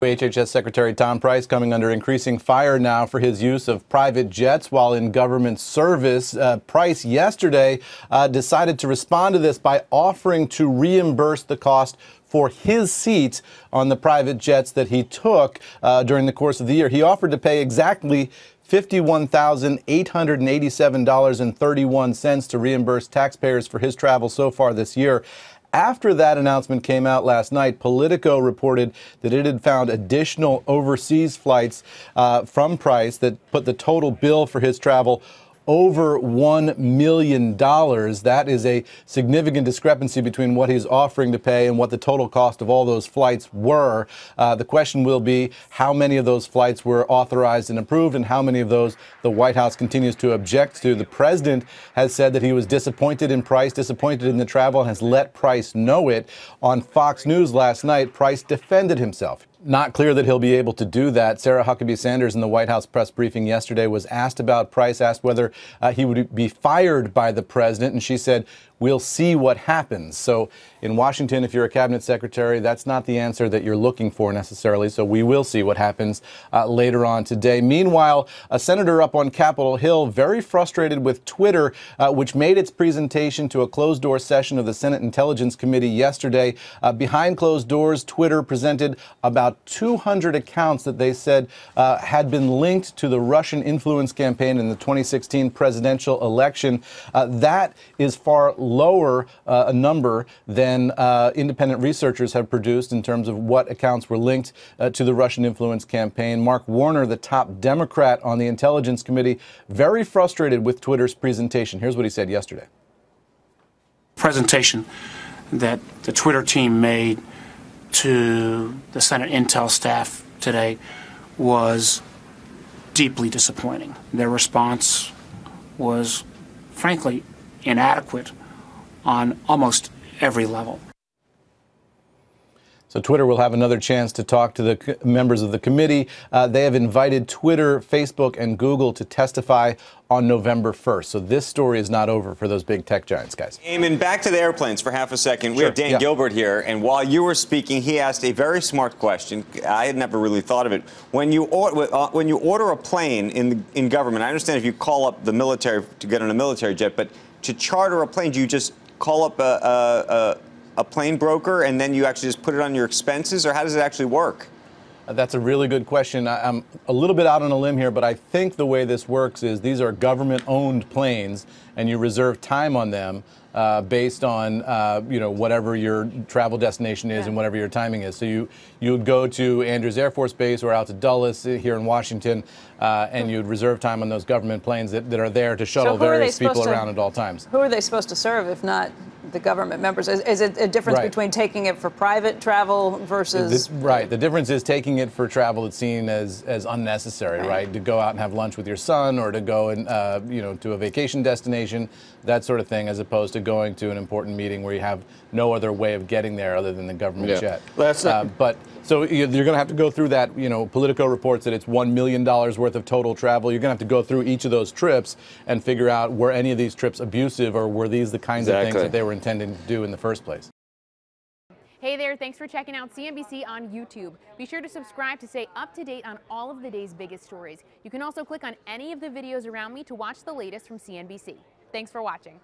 HHS Secretary Tom Price coming under increasing fire now for his use of private jets while in government service. Price yesterday decided to respond to this by offering to reimburse the cost for his seat on the private jets that he took during the course of the year. He offered to pay exactly $51,887.31 to reimburse taxpayers for his travel so far this year. After that announcement came out last night, Politico reported that it had found additional overseas flights from Price that put the total bill for his travel over $1 million. That is a significant discrepancy between what he's offering to pay and what the total cost of all those flights were. The question will be how many of those flights were authorized and approved and how many of those the White House continues to object to. The president has said that he was disappointed in Price, disappointed in the travel, and has let Price know it. On Fox News last night, Price defended himself. Not clear that he'll be able to do that. Sarah Huckabee Sanders in the White House press briefing yesterday was asked about Price, asked whether he would be fired by the president, and she said, "We'll see what happens." So in Washington, if you're a cabinet secretary, that's not the answer that you're looking for necessarily. So we will see what happens later on today. Meanwhile, a senator up on Capitol Hill very frustrated with Twitter, which made its presentation to a closed-door session of the Senate Intelligence Committee yesterday. Behind closed doors, Twitter presented about 200 accounts that they said had been linked to the Russian influence campaign in the 2016 presidential election. That is far lower a number than independent researchers have produced in terms of what accounts were linked to the Russian influence campaign. Mark Warner, the top Democrat on the Intelligence Committee, very frustrated with Twitter's presentation. Here's what he said yesterday. Presentation that the Twitter team made to the Senate Intel staff today was deeply disappointing. Their response was, frankly, inadequate on almost every level. So Twitter will have another chance to talk to the members of the committee. They have invited Twitter, Facebook, and Google to testify on November 1st. So this story is not over for those big tech giants, guys. Eamon, back to the airplanes for half a second. We have Dan Gilbert here, and while you were speaking, he asked a very smart question. I had never really thought of it. When you order a plane in government, I understand if you call up the military to get on a military jet, but to charter a plane, do you just call up a plane broker and then you actually just put it on your expenses, or how does it actually work? That's a really good question. I'm a little bit out on a limb here, but I think the way this works is these are government-owned planes, and you reserve time on them based on whatever your travel destination is and whatever your timing is. So you would go to Andrews Air Force Base or out to Dulles here in Washington, and you'd reserve time on those government planes that are there to shuttle various people around at all times. Who are they supposed to serve if not the government members? Is it a difference between taking it for private travel versus... Right. The difference is taking it for travel that's seen as unnecessary, right? To go out and have lunch with your son, or to go and to a vacation destination, that sort of thing, as opposed to going to an important meeting where you have no other way of getting there other than the government jet. So you're going to have to go through that. Politico reports that it's $1 million worth of total travel. You're going to have to go through each of those trips and figure out, were any of these trips abusive, or were these the kinds of things that they were intending to do in the first place? Hey there, thanks for checking out CNBC on YouTube. Be sure to subscribe to stay up to date on all of the day's biggest stories. You can also click on any of the videos around me to watch the latest from CNBC. Thanks for watching.